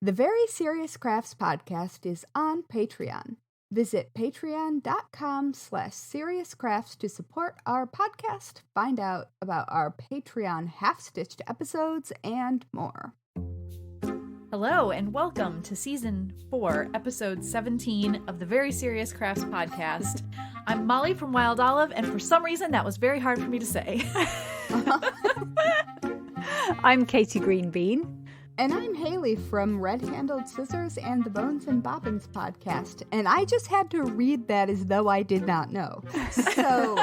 The Very Serious Crafts podcast is on Patreon. Visit patreon.com/seriouscrafts to support our podcast, find out about our Patreon half-stitched episodes, and more. Hello, and welcome to Season 4, Episode 17 of the Very Serious Crafts podcast. I'm Mollie from Wild Olive, and for some reason that was very hard for me to say. I'm Katie Greenbean. And I'm Haley from Red Handled Scissors and the Bones and Bobbins podcast. And I just had to read that as though I did not know. So,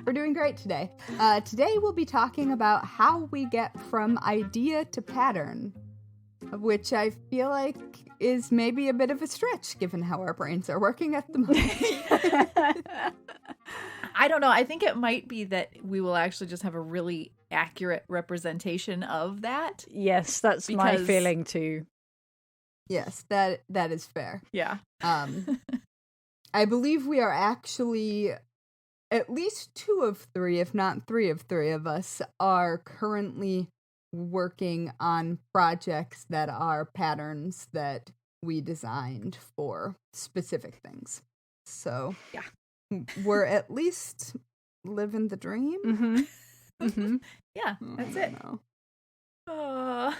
we're doing great today. Today we'll be talking about how we get from idea to pattern, which I feel like is maybe a bit of a stretch given how our brains are working at the moment. I don't know. I think it might be that we will actually just have a really accurate representation of that. Yes, that's my feeling too. Yes, that is fair. Yeah. I believe we are actually at least 2 of 3, if not 3 of 3 of us are currently working on projects that are patterns that we designed for specific things. So, yeah. We're at least living the dream. Mm-hmm. Mm-hmm. Yeah, that's it. I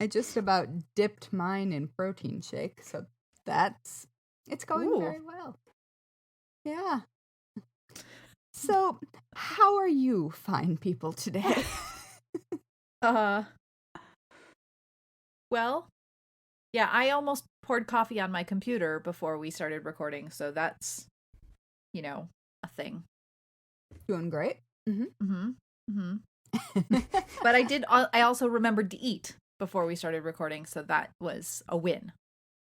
just about dipped mine in protein shake, so it's going very well. Yeah. So, how are you fine people today? Well, yeah, I almost poured coffee on my computer before we started recording, so that's, a thing. Doing great. Mm-hmm. Mm-hmm. Mm-hmm. But I also remembered to eat before we started recording, so that was a win.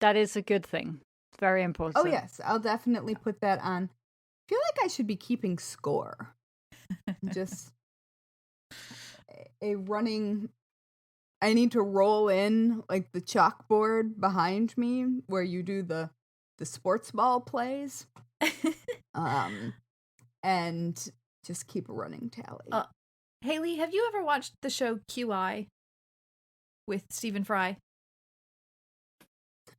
That is a good thing. Very important. Oh, yes. I'll definitely put that on. I feel like I should be keeping score. Just a running... I need to roll in, like, the chalkboard behind me where you do the sports ball plays. And just keep a running tally. Haley, have you ever watched the show QI with Stephen Fry?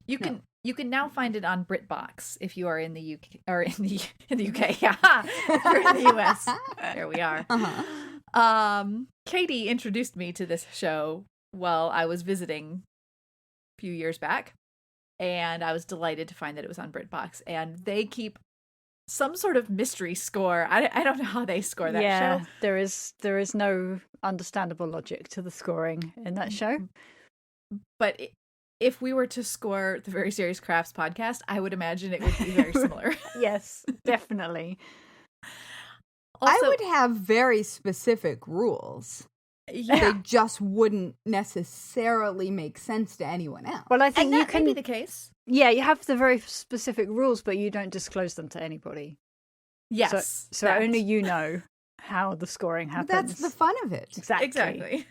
You can now find it on BritBox if you are in the UK or in the UK. Yeah, if you're in the US. There we are. Uh-huh. Katie introduced me to this show while I was visiting a few years back, and I was delighted to find that it was on BritBox, and they keep some sort of mystery score. I don't know how they score that show. There is no understandable logic to the scoring in that show. But if we were to score the Very Serious Crafts podcast, I would imagine it would be very similar. Yes, definitely. Also, I would have very specific rules. Yeah. They just wouldn't necessarily make sense to anyone else. Well, I think that can be the case. Yeah, you have the very specific rules, but you don't disclose them to anybody. Yes. So only you know how the scoring happens. That's the fun of it. Exactly.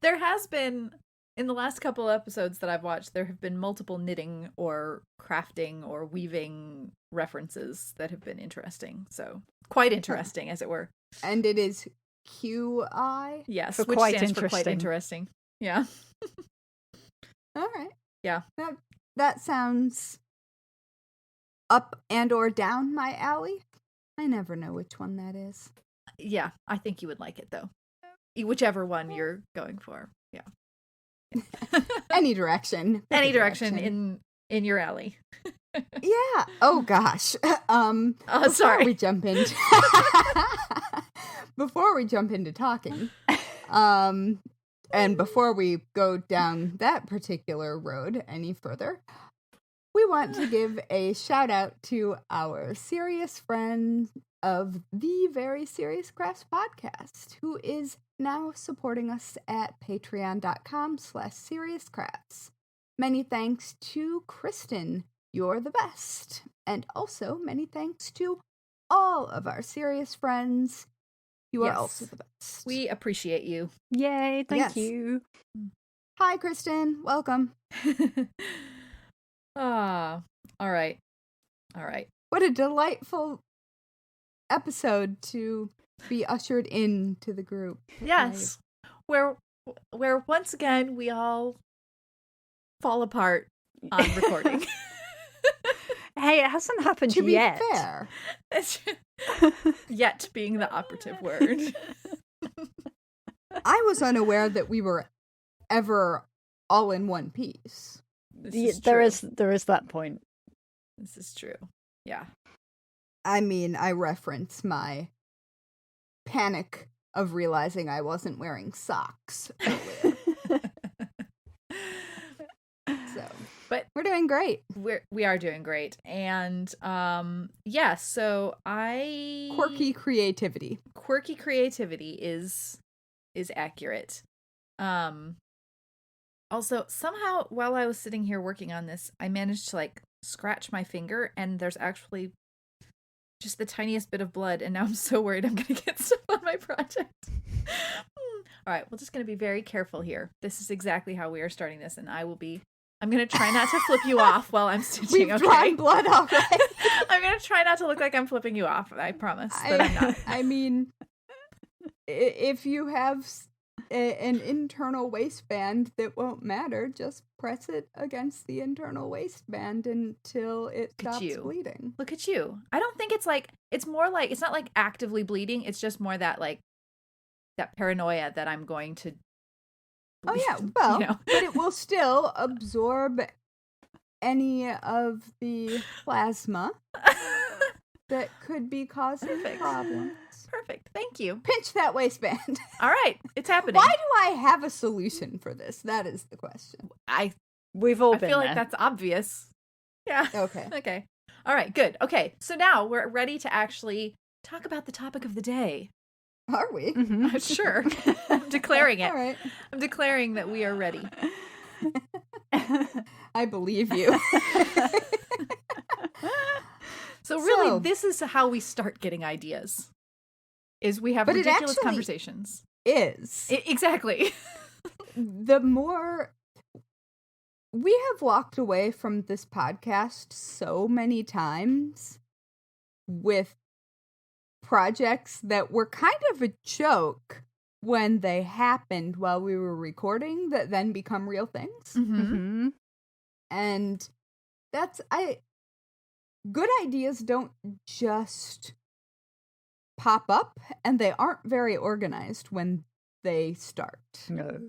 There has been, in the last couple episodes that I've watched, there have been multiple knitting or crafting or weaving references that have been interesting. So, quite interesting, as it were. And it is QI? Yes, which stands for quite interesting. Yeah. All right. Yeah. That sounds up and or down my alley. I never know which one that is. Yeah, I think you would like it, though. Whichever one you're going for. Yeah. Any direction. Any direction in your alley. Yeah. Oh, gosh. Sorry. Before we jump into talking, and before we go down that particular road any further, we want to give a shout out to our serious friend of the Very Serious Crafts podcast, who is now supporting us at patreon.com/seriouscrafts. Many thanks to Kristen. You're the best. And also many thanks to all of our serious friends. You are also the best. We appreciate you. Yay, thank you. Hi, Kristen. Welcome. All right. What a delightful episode to be ushered into the group. Yes. Where once again we all fall apart on recording. Hey, it hasn't happened To be yet. fair, Yet being the operative word. I was unaware that we were ever all in one piece. There is that point. This is true. Yeah. I mean, I reference my panic of realizing I wasn't wearing socks earlier. So, but we're doing great. We are doing great. And yeah, so Quirky creativity is accurate. Also, somehow while I was sitting here working on this, I managed to like scratch my finger and there's actually just the tiniest bit of blood, and now I'm so worried I'm gonna get stuff on my project. All right, we're just gonna be very careful here. This is exactly how we are starting this, and I'm gonna try not to flip you off while I'm stitching. We've drawn blood already. I'm gonna try not to look like I'm flipping you off. I promise that I'm not. I mean, if you have an internal waistband that won't matter, just press it against the internal waistband until it stops bleeding. Look at you. I don't think it's more like, it's not like actively bleeding. It's just more that like that paranoia that I'm going to bleed, oh yeah, well, you know? But it will still absorb any of the plasma that could be causing problems. Perfect. Thank you. Pinch that waistband. All right. It's happening. Why do I have a solution for this? That is the question. We've all I been feel there. like that's obvious. Yeah. Okay. Okay. All right. Good. Okay. So now we're ready to actually talk about the topic of the day. Are we? Mm-hmm. Sure. I'm declaring it. All right. I'm declaring that we are ready. I believe you. So really, this is how we start getting ideas. Is we have ridiculous conversations. Exactly. The more we have walked away from this podcast so many times with projects that were kind of a joke when they happened while we were recording that then become real things. Mm-hmm. And good ideas don't just pop up, and they aren't very organized when they start. No.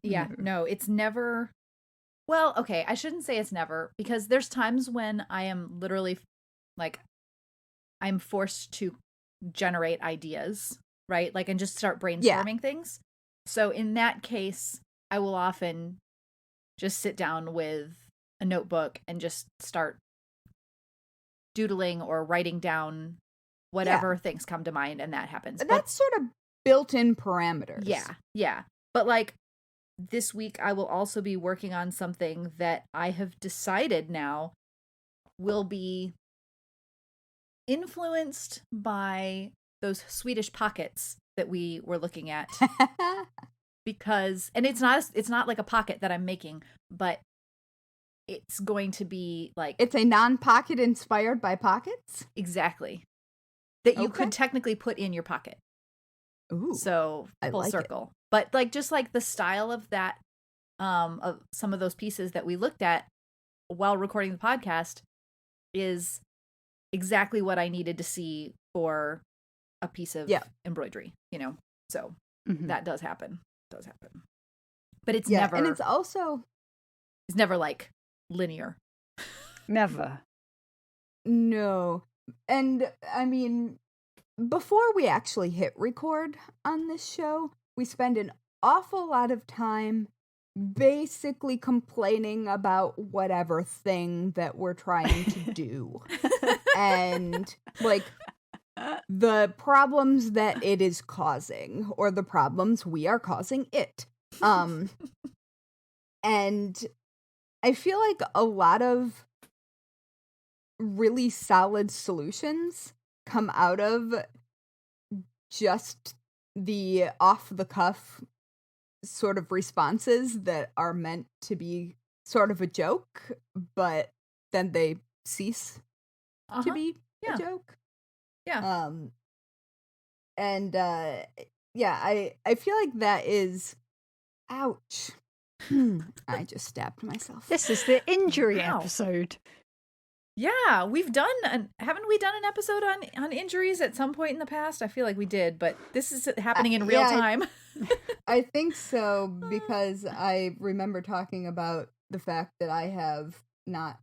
Yeah, no, it's never. Well, okay, I shouldn't say it's never, because there's times when I am literally like, I'm forced to generate ideas, right? Like, and just start brainstorming things. So in that case, I will often just sit down with a notebook and just start doodling or writing down whatever things come to mind, and that happens. That's sort of built-in parameters. Yeah. But like this week, I will also be working on something that I have decided now will be influenced by those Swedish pockets that we were looking at. Because, and it's not like a pocket that I'm making, but it's going to be like, it's a non-pocket inspired by pockets? Exactly. That you could technically put in your pocket. Ooh, so full circle. But like, just like the style of that, of some of those pieces that we looked at while recording the podcast is exactly what I needed to see for a piece of embroidery, you know? So that does happen. But it's never, and it's never like linear. Never. No. And I mean, before we actually hit record on this show, we spend an awful lot of time basically complaining about whatever thing that we're trying to do. And like the problems that it is causing, or the problems we are causing it. And I feel like a lot of really solid solutions come out of just the off-the-cuff sort of responses that are meant to be sort of a joke, but then they cease to be a joke. Yeah. And I feel like that is, ouch. I just stabbed myself. This is the injury Wow. episode. Yeah, haven't we done an episode on injuries at some point in the past? I feel like we did, but this is happening in real time. I think so, because I remember talking about the fact that I have not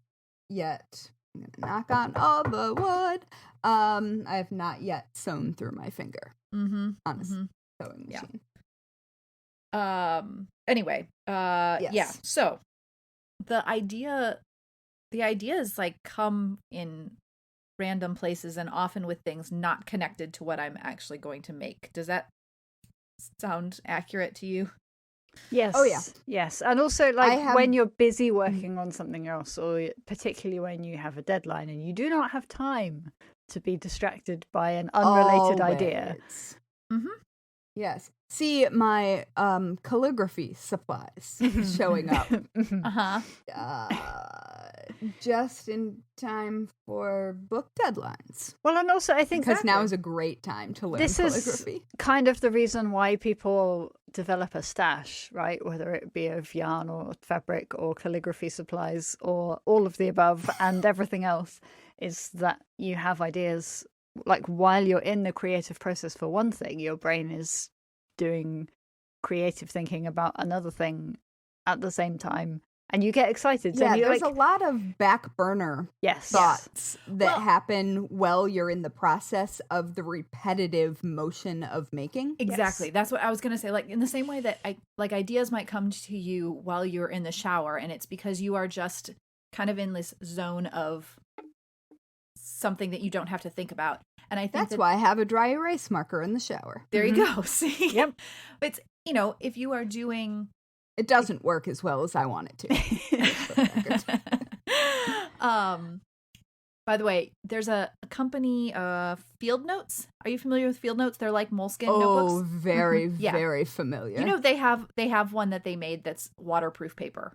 yet, I'm going to knock on all the wood, I have not yet sewn through my finger on a sewing machine. Anyway, Yes. yeah, so the ideas like come in random places and often with things not connected to what I'm actually going to make. Does that sound accurate to you? Yes. Oh, yeah. Yes. And also, like, when you're busy working on something else, or particularly when you have a deadline and you do not have time to be distracted by an unrelated idea. Mm-hmm. Yes. See my calligraphy supplies showing up. Just in time for book deadlines. Well, and also I think because now is a great time to learn calligraphy. Is kind of the reason why people develop a stash, right? Whether it be of yarn or fabric or calligraphy supplies or all of the above and everything else, is that you have ideas. Like while you're in the creative process for one thing, your brain is doing creative thinking about another thing at the same time. And you get excited. Yeah, and there's a lot of back burner thoughts that happen while you're in the process of the repetitive motion of making. Exactly. Yes. That's what I was going to say. Like in the same way that ideas might come to you while you're in the shower, and it's because you are just kind of in this zone of something that you don't have to think about. And I think that's why I have a dry erase marker in the shower. There you go. See? Yep. It's, if you are doing... It doesn't work as well as I want it to. By the way, there's a company, Field Notes. Are you familiar with Field Notes? They're like moleskin notebooks. Oh, very, very familiar. They have one that they made that's waterproof paper.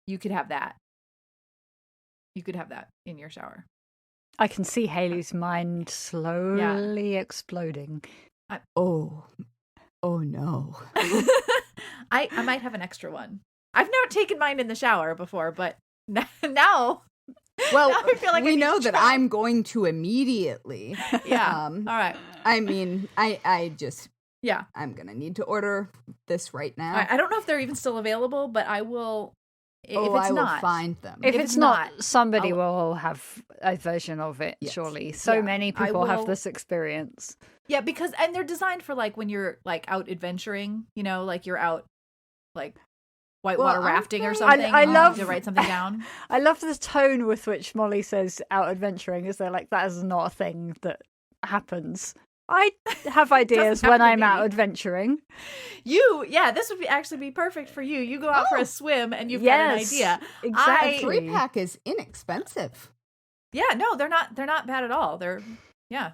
You could have that. You could have that in your shower. I can see Haley's mind slowly exploding. Oh no. I might have an extra one. I've never taken mine in the shower before, but now... Well, now I feel like we know that I'm going to immediately. Yeah. All right. I mean, I just... Yeah. I'm going to need to order this right now. I don't know if they're even still available, but I will... If it's I will not, find them. If it's not, somebody will have a version of it, surely. So many people have this experience. Yeah, because, and they're designed for like when you're like out adventuring, like you're out like whitewater rafting or something. I love to write something down. I love the tone with which Mollie says out adventuring. Is they're like, that is not a thing that happens. I have ideas when I'm out adventuring. This would actually be perfect for you. You go out for a swim and you've got an idea. Exactly. 3-pack is inexpensive. Yeah, no, they're not bad at all. They're Oh,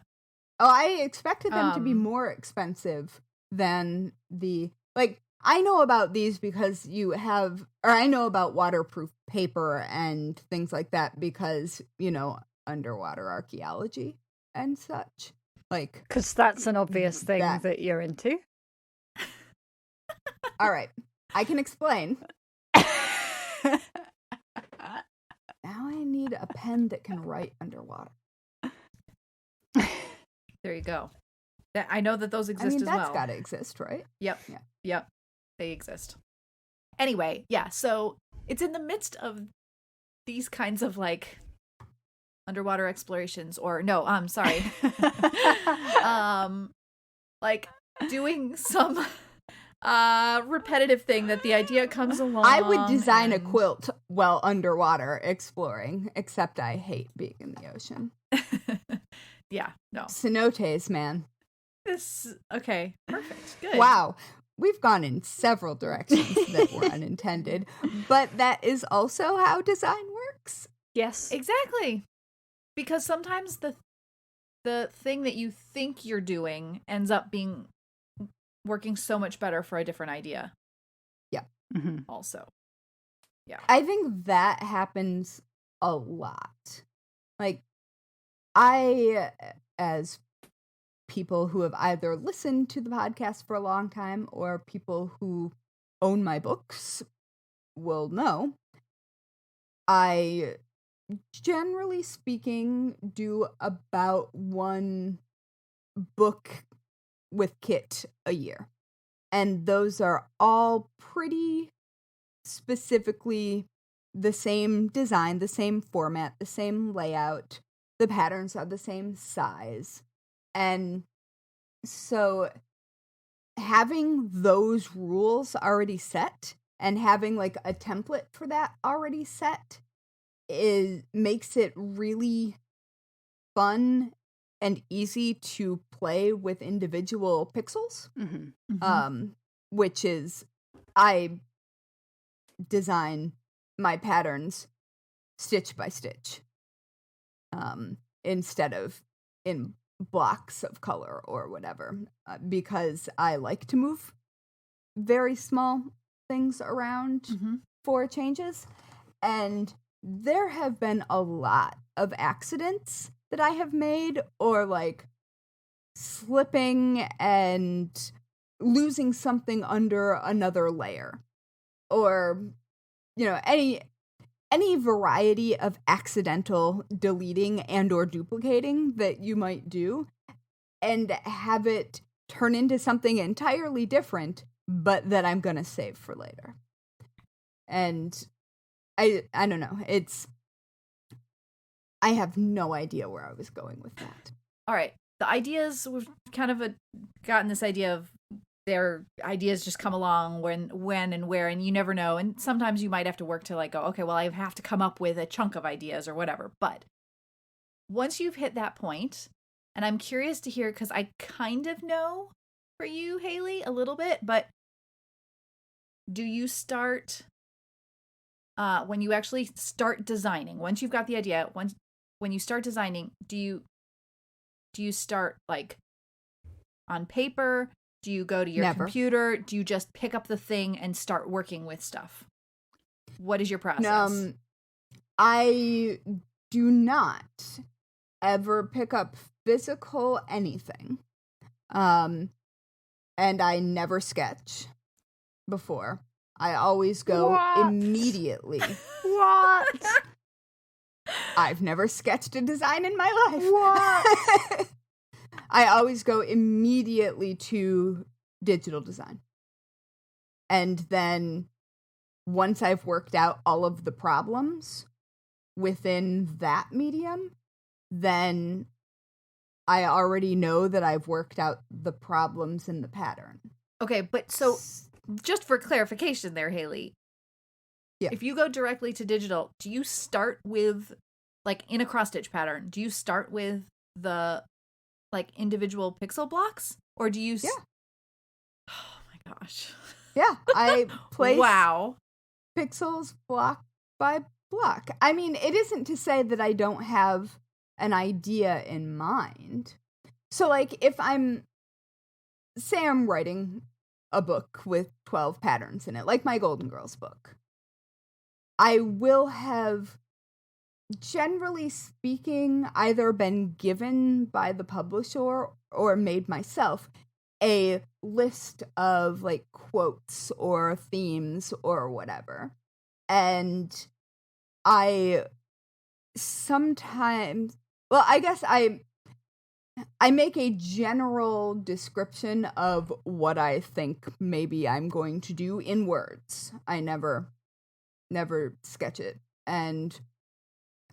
I expected them to be more expensive than I know about these because I know about waterproof paper and things like that because, underwater archaeology and such. Because that's an obvious thing that you're into. All right. I can explain. Now I need a pen that can write underwater. There you go. I know that those exist as well. That's got to exist, right? Yep. Yeah. Yep. They exist. Anyway, yeah. So it's in the midst of these kinds of underwater explorations, or no, I'm sorry. Doing some repetitive thing that the idea comes along. I would design a quilt while underwater exploring, except I hate being in the ocean. Yeah, no. Cenotes, man. Okay, perfect. Good. Wow. We've gone in several directions that were unintended, but that is also how design works. Yes. Exactly. Because sometimes the thing that you think you're doing ends up working so much better for a different idea. Yeah. Mm-hmm. Also. Yeah. I think that happens a lot. As people who have either listened to the podcast for a long time or people who own my books will know, I, generally speaking, do about one book with kit a year. And those are all pretty specifically the same design, the same format, the same layout. The patterns are the same size. And so having those rules already set and having like a template for that already set makes it really fun and easy to play with individual pixels. Which is, I design my patterns stitch by stitch, instead of in blocks of color or whatever, because I like to move very small things around for changes. And there have been a lot of accidents that I have made, or like slipping and losing something under another layer, or any variety of accidental deleting and or duplicating that you might do, and have it turn into something entirely different, but that I'm gonna save for later. And I don't know, I have no idea where I was going with that. All right, the ideas, we've kind of gotten this idea of their ideas just come along when and where, and you never know. And sometimes you might have to work to like go, okay, well, I have to come up with a chunk of ideas or whatever. But once you've hit that point, and I'm curious to hear, because I kind of know for you, Haley, a little bit, but do you start, when you actually start designing, once you've got the idea, when you start designing, do you start like on paper? Do you go to your computer? Do you just pick up the thing and start working with stuff? What is your process? I do not ever pick up physical anything. And I never sketch before. I always go immediately. What? I've never sketched a design in my life. What? I always go immediately to digital design. And then once I've worked out all of the problems within that medium, then I already know that I've worked out the problems in the pattern. Okay, but so just for clarification there, Haley, if you go directly to digital, do you start with, like in a cross-stitch pattern, do you start with the like individual pixel blocks, or do you oh my gosh, I place pixels block by block. I mean, it isn't to say that I don't have an idea in mind. So like if I'm writing a book with 12 patterns in it, like my Golden Girls book, I will have, generally speaking, either been given by the publisher or made myself a list of like quotes or themes or whatever. And I sometimes, well, I guess I make a general description of what I think maybe I'm going to do in words. I never sketch it. And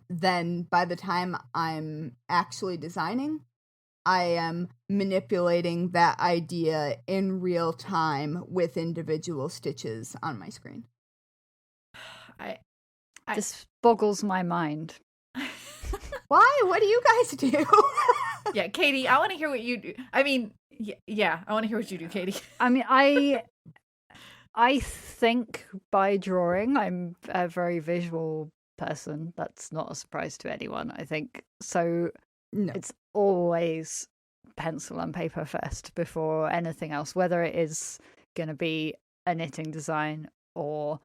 then by the time I'm actually designing, I am manipulating that idea in real time with individual stitches on my screen. This boggles my mind. Why? What do you guys do? Yeah, Katie, I want to hear what you do. I mean, yeah, I want to hear what you do, Katie. I mean, I think by drawing, I'm a very visual person. That's not a surprise to anyone, I think. So it's always pencil and paper first before anything else, whether it is going to be a knitting design or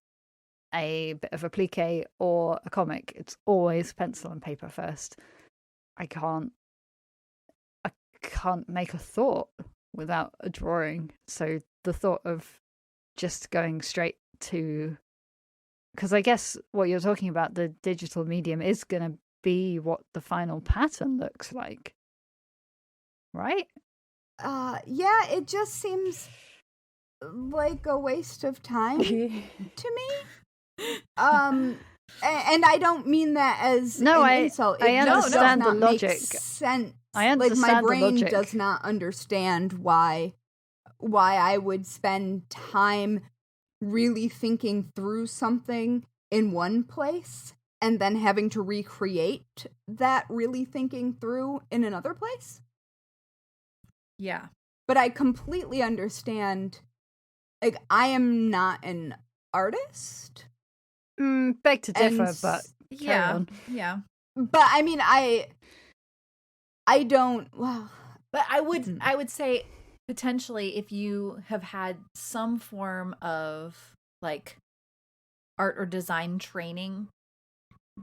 a bit of a plique or a comic. It's always pencil and paper first. I can't make a thought without a drawing. So the thought of just going straight to, because I guess what you're talking about, the digital medium, is going to be what the final pattern looks like, right? Yeah, it just seems like a waste of time to me. And I don't mean that as an insult. I understand the logic. Sense. I understand my brain the logic. does not understand why I would spend time really thinking through something in one place and then having to recreate that really thinking through in another place. Yeah. But I completely understand, like, I am not an artist. Beg to differ, but carry on. Yeah. But I mean, I don't, well. But I would say potentially if you have had some form of like art or design training,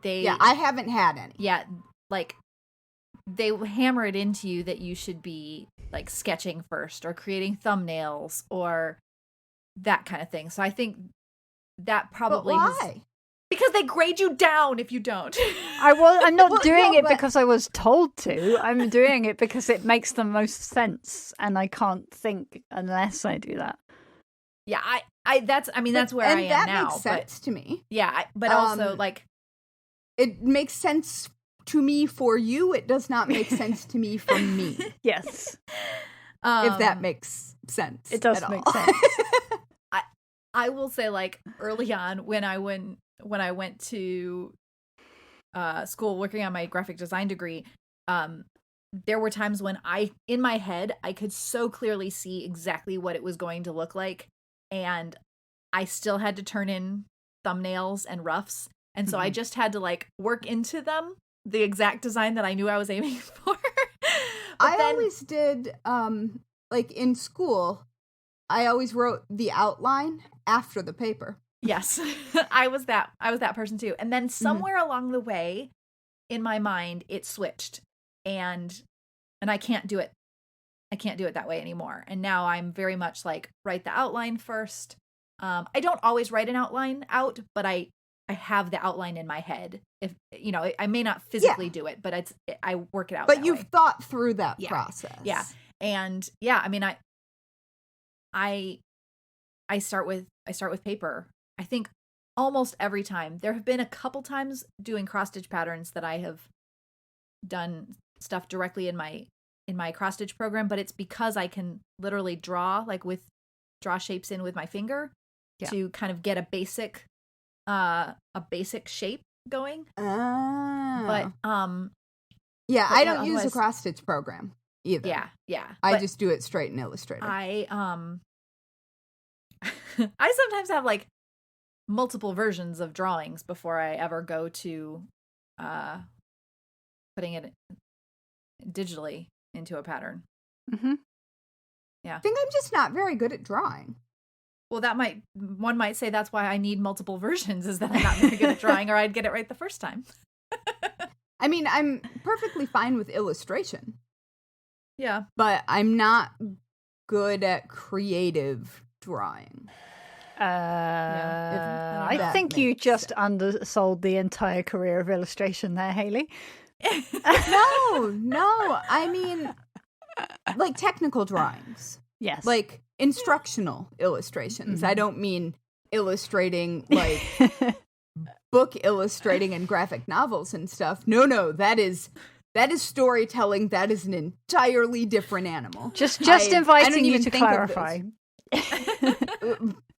I haven't had any. Yeah, like they hammer it into you that you should be like sketching first or creating thumbnails or that kind of thing. So I think that probably but why? Because they grade you down if you don't. I'm not doing it because I was told to. I'm doing it because it makes the most sense, and I can't think unless I do that. Yeah, that's where I am that now. Makes sense to me. Yeah, but also like it makes sense to me for you. It does not make sense to me for me. Yes, if that makes sense. It does make sense. I will say, like, early on when I went to school working on my graphic design degree, there were times when in my head, I could so clearly see exactly what it was going to look like. And I still had to turn in thumbnails and roughs. And so I just had to like work into them the exact design that I knew I was aiming for. Always did, like in school, I always wrote the outline after the paper. Yes, I was that person too. And then somewhere along the way in my mind, it switched and I can't do it. I can't do it that way anymore. And now I'm very much like write the outline first. I don't always write an outline out, but I have the outline in my head. If you know, I may not physically do it, but I work it out. But you've thought through that process. Yeah. And yeah, I mean, I start with paper. I think almost every time. There have been a couple times doing cross stitch patterns that I have done stuff directly in my cross stitch program, but it's because I can literally draw shapes in with my finger to kind of get a basic shape going. But I don't use a cross stitch program either. Yeah. I just do it straight in Illustrator. I sometimes have like multiple versions of drawings before I ever go to putting it digitally into a pattern. Mm-hmm. Yeah. I think I'm just not very good at drawing. Well, one might say that's why I need multiple versions, is that I'm not very good at drawing, or I'd get it right the first time. I mean, I'm perfectly fine with illustration. Yeah. But I'm not good at creative drawing. I think you just undersold the entire career of illustration there, Haley. No. I mean, like technical drawings. Yes. Like instructional illustrations. I don't mean illustrating like book illustrating and graphic novels and stuff. No, that is storytelling. That is an entirely different animal. Just inviting you to clarify.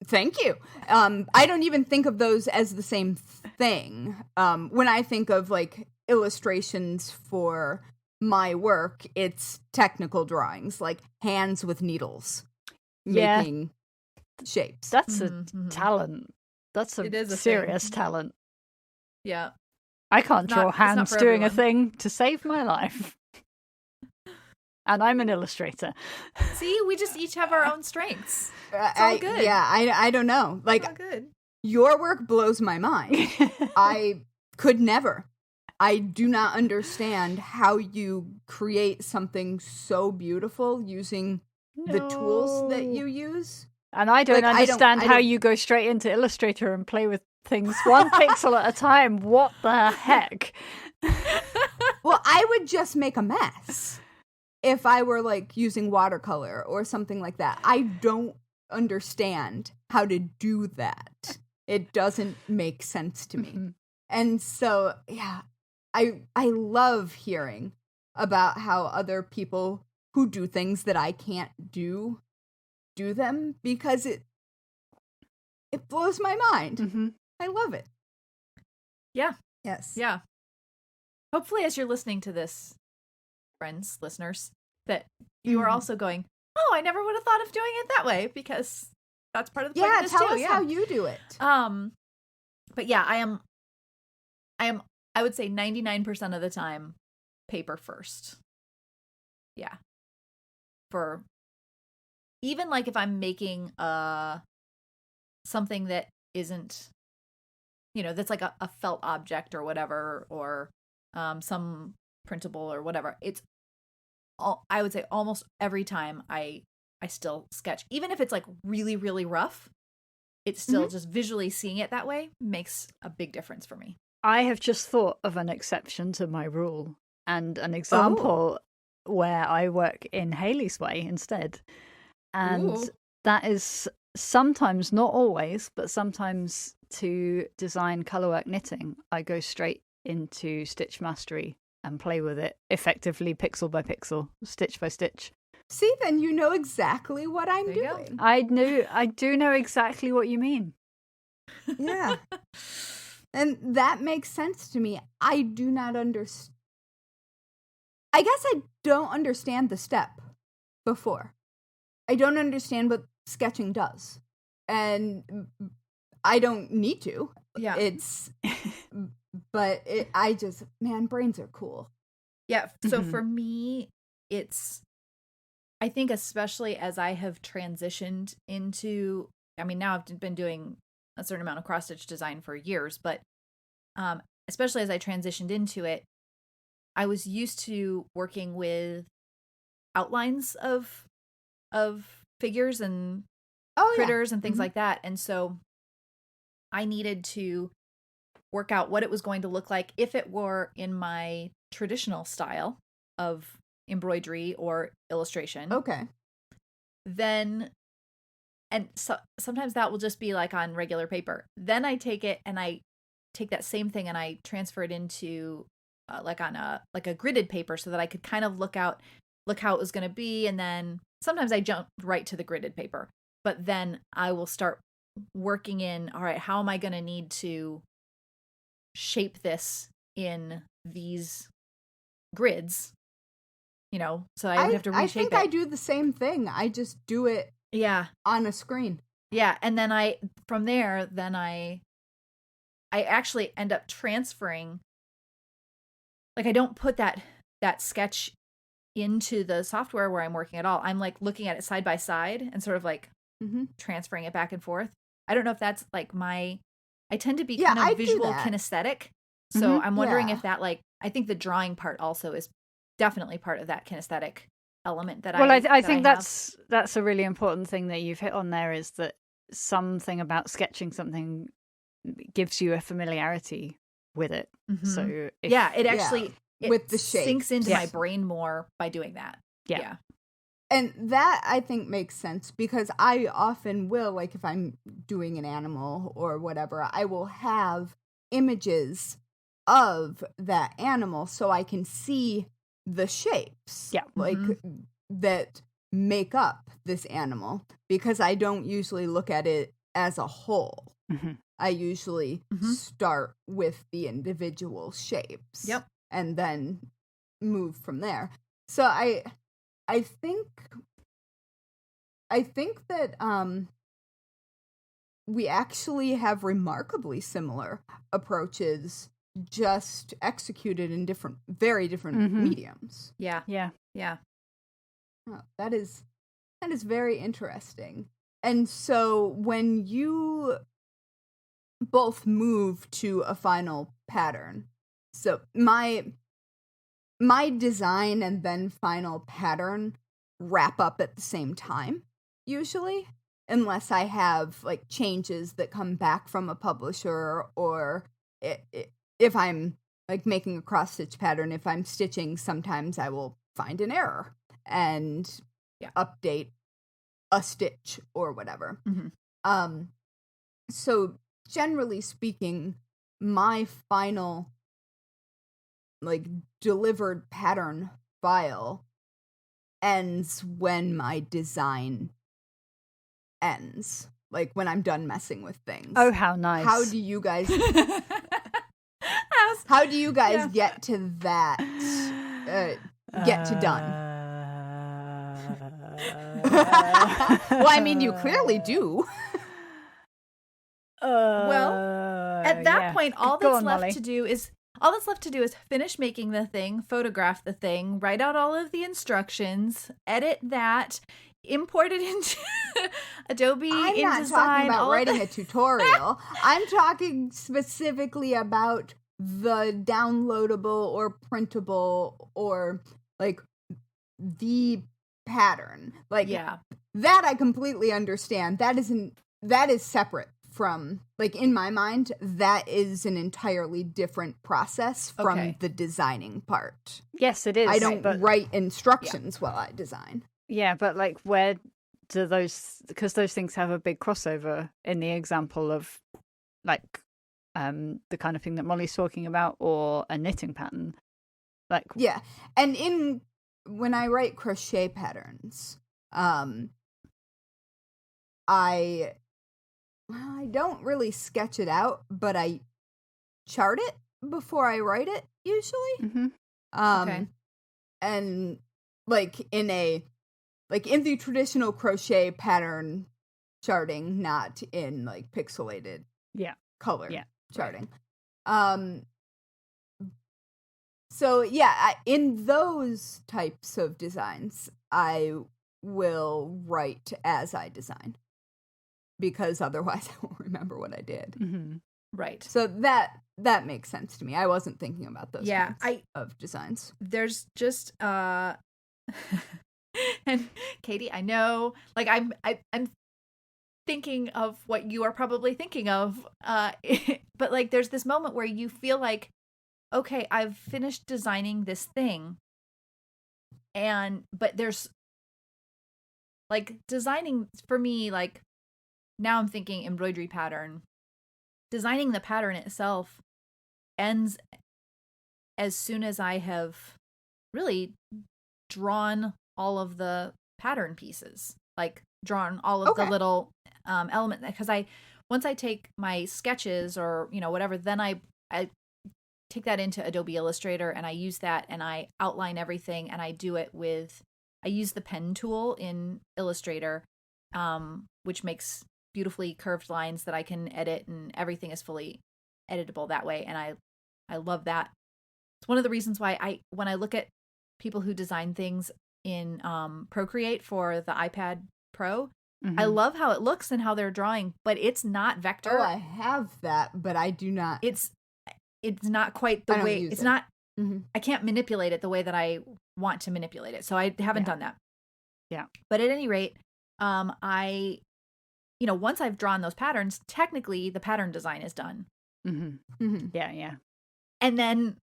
Thank you. I don't even think of those as the same thing. When I think of like illustrations for my work, it's technical drawings, like hands with needles making shapes. That's a talent. That's a serious talent. Yeah. I can't draw hands doing a thing to save my life. And I'm an illustrator. See, we just each have our own strengths. It's all good. Yeah, I don't know. Like, it's all good. Your work blows my mind. I could never. I do not understand how you create something so beautiful using the tools that you use. And I don't understand how you go straight into Illustrator and play with things one pixel at a time. What the heck? Well, I would just make a mess if I were like using watercolor or something like that. I don't understand how to do that. It doesn't make sense to me. Mm-hmm. And so, yeah, I love hearing about how other people who do things that I can't do them, because it blows my mind. Mm-hmm. I love it. Yeah. Yes. Yeah. Hopefully, as you're listening to this, friends, listeners, that you are also going, oh, I never would have thought of doing it that way, because that's part of the point of this tell too. us how you do it. But yeah, I am, I would say 99% of the time, paper first. Yeah. For even like if I'm making something that isn't, that's like a felt object or whatever, or some printable or whatever, I would say almost every time I still sketch, even if it's like really, really rough, it's still just visually seeing it that way makes a big difference for me. I have just thought of an exception to my rule and an example where I work in Haley's way instead. And that is sometimes, not always, but sometimes to design colorwork knitting, I go straight into Stitch Mastery and play with it effectively, pixel by pixel, stitch by stitch. See, then you know exactly what I'm doing. I do know exactly what you mean. Yeah. And that makes sense to me. I do not understand. I guess I don't understand the step before. I don't understand what sketching does. And I don't need to. Yeah. Brains are cool. Yeah. So for me, I think especially as I have transitioned into, now I've been doing a certain amount of cross-stitch design for years, but especially as I transitioned into it, I was used to working with outlines of figures and critters and things like that. And so I needed to work out what it was going to look like if it were in my traditional style of embroidery or illustration. Okay. Then, and so sometimes that will just be like on regular paper. Then I take it and I take that same thing and I transfer it into like a gridded paper, so that I could kind of look how it was going to be. And then sometimes I jump right to the gridded paper, but then I will start working in, all right, how am I going to need to shape this in these grids? So I would have to reshape it. I think I do the same thing. I just do it on a screen. Yeah. And then from there, I actually end up transferring, like I don't put that sketch into the software where I'm working at all. I'm like looking at it side by side and sort of like transferring it back and forth. I don't know if that's like I tend to be kind of visual kinesthetic. So I'm wondering if that, like, I think the drawing part also is definitely part of that kinesthetic element that I think that's a really important thing that you've hit on there, is that something about sketching something gives you a familiarity with it. So it actually with the shape sinks into my brain more by doing that. Yeah. And that, I think, makes sense, because I often will, like if I'm doing an animal or whatever, I will have images of that animal so I can see the shapes that make up this animal, because I don't usually look at it as a whole. I usually start with the individual shapes and then move from there. So I think that we actually have remarkably similar approaches, just executed in very different mediums. Yeah. Oh, that is very interesting. And so when you both move to a final pattern, so my design and then final pattern wrap up at the same time, usually. unless I have like changes that come back from a publisher, or if I'm like making a cross stitch pattern, if I'm stitching, sometimes I will find an error and update a stitch or whatever. Mm-hmm. So generally speaking, my final like delivered pattern file ends when my design ends, like when I'm done messing with things. Oh, how nice. How do you guys get to that get to done? Well, I mean, you clearly do. Well, at that point, all that's left Mollie. to do is finish making the thing, photograph the thing, write out all of the instructions, edit that, import it into Adobe I'm not InDesign. talking about writing a tutorial. I'm talking specifically about the downloadable or printable or like the pattern. Like that I completely understand. That is separate from, like, in my mind, that is an entirely different process from the designing part. Yes, it is. I don't write instructions while I design. Yeah, but like, where do those, because those things have a big crossover in the example of like the kind of thing that Mollie's talking about, or a knitting pattern. Like, yeah, and when I write crochet patterns, I don't really sketch it out, but I chart it before I write it usually. Mm-hmm. And like in the traditional crochet pattern charting, not in like pixelated color charting. So yeah, in those types of designs, I will write as I design, because otherwise I won't remember what I did. Mm-hmm. Right. So that makes sense to me. I wasn't thinking about those kinds of designs. There's just and Katie, I know, like I'm thinking of what you are probably thinking of, but like there's this moment where you feel like, okay, I've finished designing this thing, but there's like designing for me, like now I'm thinking embroidery pattern. Designing the pattern itself ends as soon as I have really drawn all of the pattern pieces, like drawn all of the little element, because once I take my sketches or whatever, then I take that into Adobe Illustrator and I use that and I outline everything, and I use the pen tool in Illustrator, which makes beautifully curved lines that I can edit, and everything is fully editable that way, and I love that. It's one of the reasons why when I look at people who design things in Procreate for the iPad Pro, I love how it looks and how they're drawing, but it's not vector. Oh, I have that, but I do not. It's not quite the way. It's not. I can't manipulate it the way that I want to manipulate it, so I haven't done that. Yeah. But at any rate, once I've drawn those patterns, technically the pattern design is done. Yeah. And then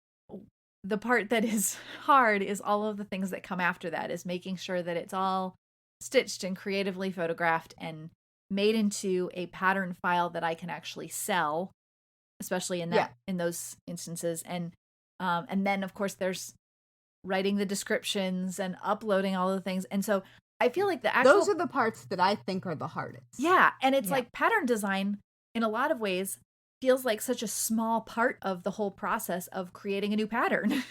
the part that is hard is all of the things that come after that, is making sure that it's all stitched and creatively photographed and made into a pattern file that I can actually sell, especially in those instances. And then of course there's writing the descriptions and uploading all of the things. And so I feel like those are the parts that I think are the hardest. Yeah. And it's like pattern design in a lot of ways feels like such a small part of the whole process of creating a new pattern.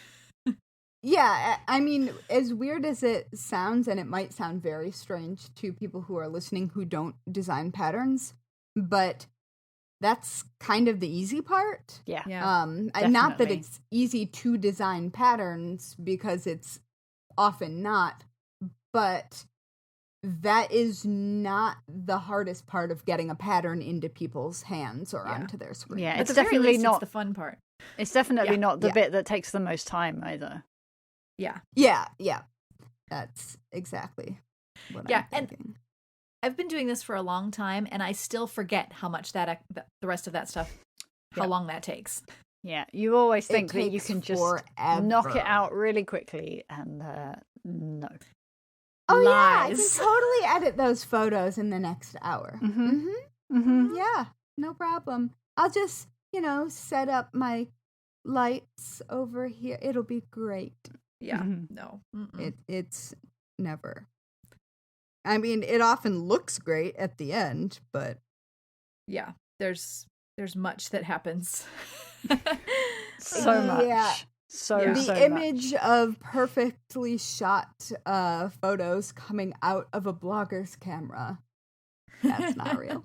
Yeah, I mean, as weird as it sounds, and it might sound very strange to people who are listening who don't design patterns, but that's kind of the easy part. Yeah. Not that it's easy to design patterns, because it's often not, but that is not the hardest part of getting a pattern into people's hands or onto their screen. Yeah, it's definitely not the fun part. It's definitely not the bit that takes the most time either. Yeah. Yeah. That's exactly what I'm thinking. I've been doing this for a long time, and I still forget how much the rest of that stuff, how long that takes. Yeah, you always think that you can just forever. knock it out really quickly, and no. Oh Lies. yeah, I can totally edit those photos in the next hour. Yeah, no problem. I'll just, set up my lights over here. It'll be great. Yeah, no. It's never. I mean, it often looks great at the end, but yeah, there's much that happens. So much. Yeah. So the image of perfectly shot photos coming out of a blogger's camera. That's not real.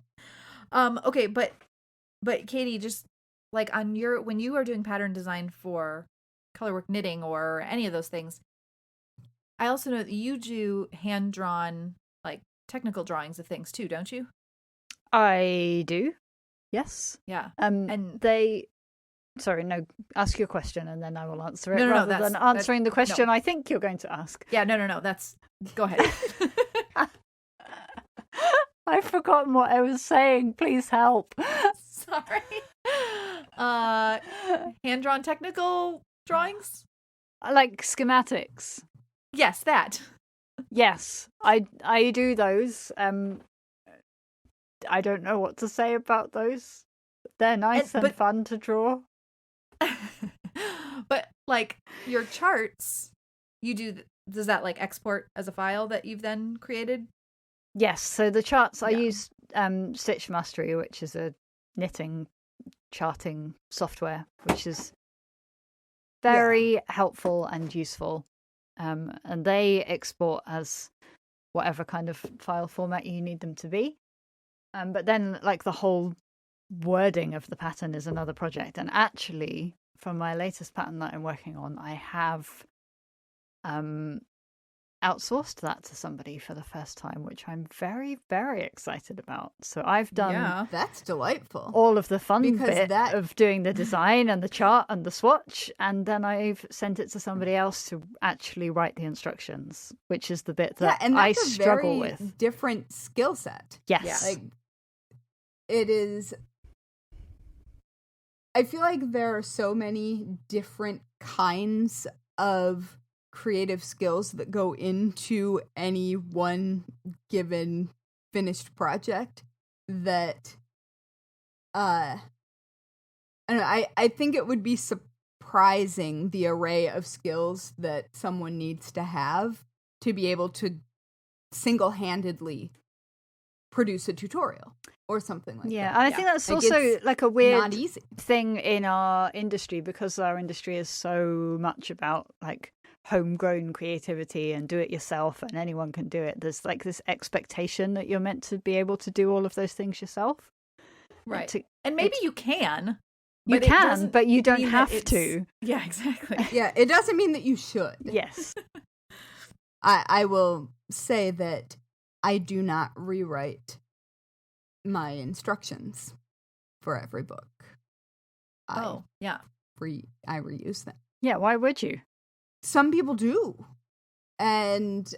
Okay, but Katie, just like when you are doing pattern design for colorwork knitting or any of those things, I also know that you do hand-drawn, like, technical drawings of things too, don't you? I do. Yes. Yeah. And they... Sorry, no, ask your question and then I will answer it rather than answering the question I think you're going to ask. Yeah, no, go ahead. I've forgotten what I was saying. Please help. Sorry. Hand-drawn technical drawings? Like schematics. Yes, that. Yes, I do those. I don't know what to say about those. They're nice and fun to draw. But like your charts, does that like export as a file that you've then created? Yes, so the charts I use Stitch Mastery, which is a knitting charting software, which is very helpful and useful. And they export as whatever kind of file format you need them to be. But then like the whole wording of the pattern is another project. And actually, for my latest pattern that I'm working on, I have outsourced that to somebody for the first time, which I'm very, very excited about. So I've done that's delightful. All of the fun bit of doing the design and the chart and the swatch, and then I've sent it to somebody else to actually write the instructions, which is the bit that I struggle with. Different skill set. Yes. Like, it is. I feel like there are so many different kinds of creative skills that go into any one given finished project that I don't know, I think it would be surprising the array of skills that someone needs to have to be able to single-handedly produce a tutorial or something like that. Yeah, and I think that's also like a weird thing in our industry, because our industry is so much about like homegrown creativity and do it yourself and anyone can do it. There's like this expectation that you're meant to be able to do all of those things yourself. Right. And maybe you can. You can, but you don't have to. Yeah, exactly. Yeah, it doesn't mean that you should. Yes. I will say that I do not rewrite my instructions for every book. I reuse them. Yeah, why would you? Some people do. And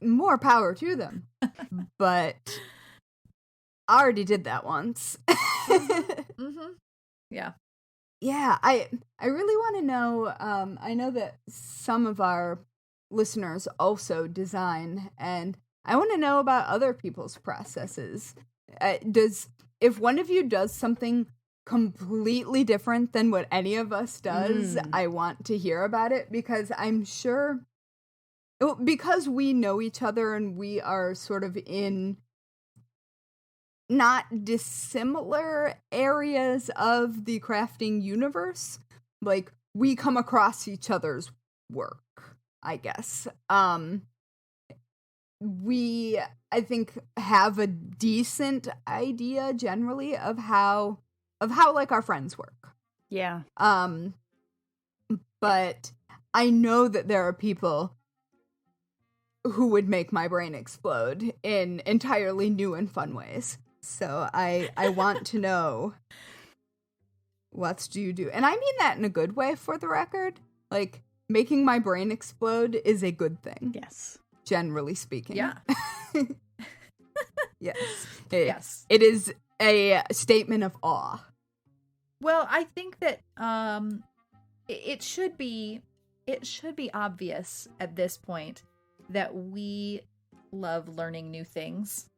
more power to them. But I already did that once. Yeah. Yeah, I really want to know, I know that some of our listeners also design, and I want to know about other people's processes. If one of you does something completely different than what any of us does, I want to hear about it, because I'm sure, because we know each other and we are sort of in not dissimilar areas of the crafting universe, like we come across each other's work, I guess. We, I think, have a decent idea generally of how like our friends work. Yeah. But I know that there are people who would make my brain explode in entirely new and fun ways. So I want to know, what do you do? And I mean that in a good way, for the record. Like, making my brain explode is a good thing. Yes. Generally speaking. Yeah. Yes. Yes. It is a statement of awe. Well, I think that it should be obvious at this point that we love learning new things.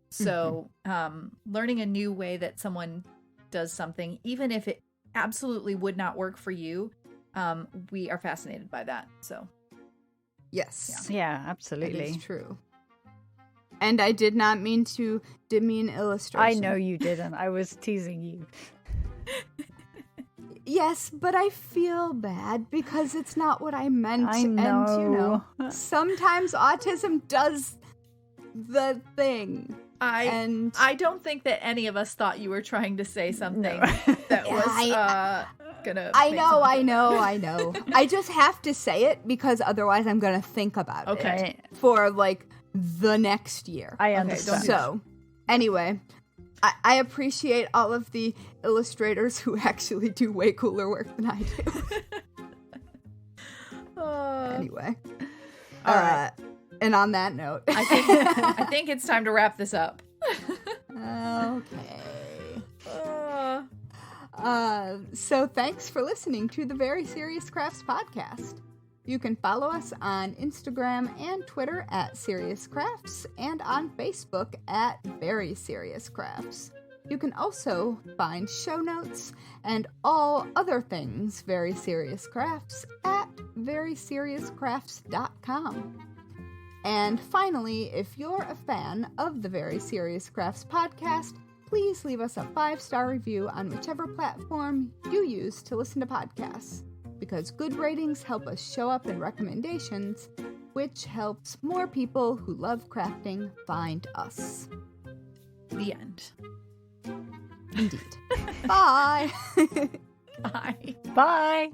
So, learning a new way that someone does something, even if it absolutely would not work for you, we are fascinated by that. So, Yes. Yeah, absolutely. It is true. And I did not mean to demean illustration. I know you didn't. I was teasing you. Yes, but I feel bad because it's not what I meant. I know. And, sometimes autism does the thing. I don't think that any of us thought you were trying to say something that was gonna. I know. I just have to say it because otherwise I'm gonna think about it for like the next year. I understand. So, anyway, I appreciate all of the illustrators who actually do way cooler work than I do. Anyway, all right. And on that note, I think it's time to wrap this up. Okay. So thanks for listening to the Very Serious Crafts podcast. You can follow us on Instagram and Twitter at Serious Crafts and on Facebook at Very Serious Crafts. You can also find show notes and all other things Very Serious Crafts at veryseriouscrafts.com. And finally, if you're a fan of the Very Serious Crafts podcast, please leave us a 5-star review on whichever platform you use to listen to podcasts, because good ratings help us show up in recommendations, which helps more people who love crafting find us. The end. Indeed. Bye! Bye. Bye.